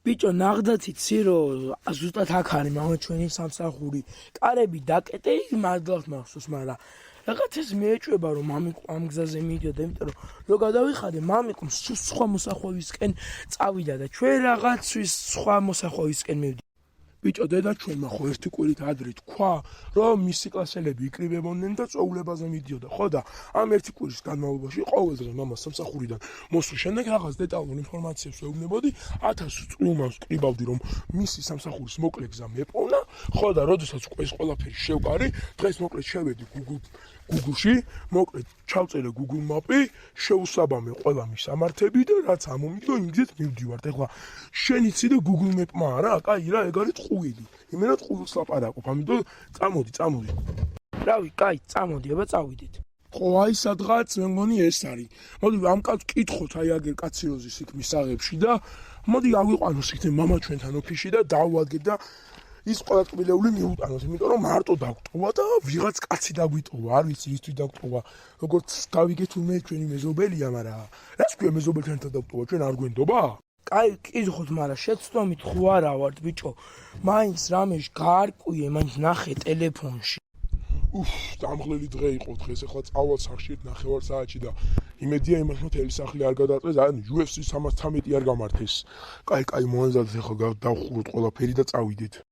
ბიჭო, ნახდაც იცი რომ ზუსტად აქ არის მამა ჩვენი სამსახური. კარები დაკეტე, მადლად მახსოვს, მაგრამ რაღაც ეს მეეჭვება რომ მამიკო ამ გზაზე მიდიოდა, იმიტომ რომ გადავიხადე მამიკო სხვა მოსახვევისკენ წავიდა და ჩვენ რაღაცის სხვა მოსახვევისკენ მივდით. ბიჭო, დედაჩვენმა ხო ერთი კვირით ადრე თქვა, რომ მისი კლასელები იკრიბებოდნენ და წვეულებაზე მიდიოდა, ხო და ამ ერთი კვირის განმავლობაში ყოველდღე მამას სამსახურიდან მოსვლის შემდეგ რაღაც დეტალურ ინფორმაციას ვეუბნებოდი, 1000 წვიმავს ვკრიბავდი, რომ მისი სამსახურის მოკლე გზა მეპოვნა, ხო და როდესაც უკვე ეს ყველაფერი შევკარი, დღეს მოკლედ შევედი Google-ში, მოკლედ ჩავწერე Google Map-ი, შეუსაბამე ყველა მისამართები და რაც ამომიგდო, იმ გზით მივდივართ. ეხლა შენ იცი და Google Map-მა არა, კაი რა, ეგ არის წყვილი. იმენად ყვილს ლაპარაკობ, ამიტომ წამოდი. რავი, კაი, წამოდი, აბა წავიდეთ. ხო, აი სადღაც მე მგონი ეს არის. მოდი ამ კაცს კითხოთ, აი აგერ კაციროზის იქ მისაღებში და მოდი ავიყვანოს იქ მამა ჩვენთან ოფისში და დავუადგეთ და ის ყველა ტკბილეული მიუტანოს, იმიტომ რომ მარტო დაგვტოვა და ვიღაც კაცი დაგვიტოვა, არ ვიცი ისთვის დაგვტოვა, როგორც გავიგეთ მე ჩვენი მეზობელია, მაგრამ რას ქვია მეზობელთან დაგვტოვა, ჩვენ არ გვენდობა? კაი, კითხოთ, მაგრამ შეცდომით ხო არა ვართ, ბიჭო. მაინც რამეში გაარკვიე, მაინც ნახე ტელეფონში. დამღლელი დღე იყო დღეს, ახლა წავალ სახში 9 საათში და იმედია იმას რომ თელი სახლი არ გადააწეს, ან UFC 313 არ გამართეს. კაი, მოანზადეთ, ახლა დავხუროთ ყველაფერი და წავიდეთ.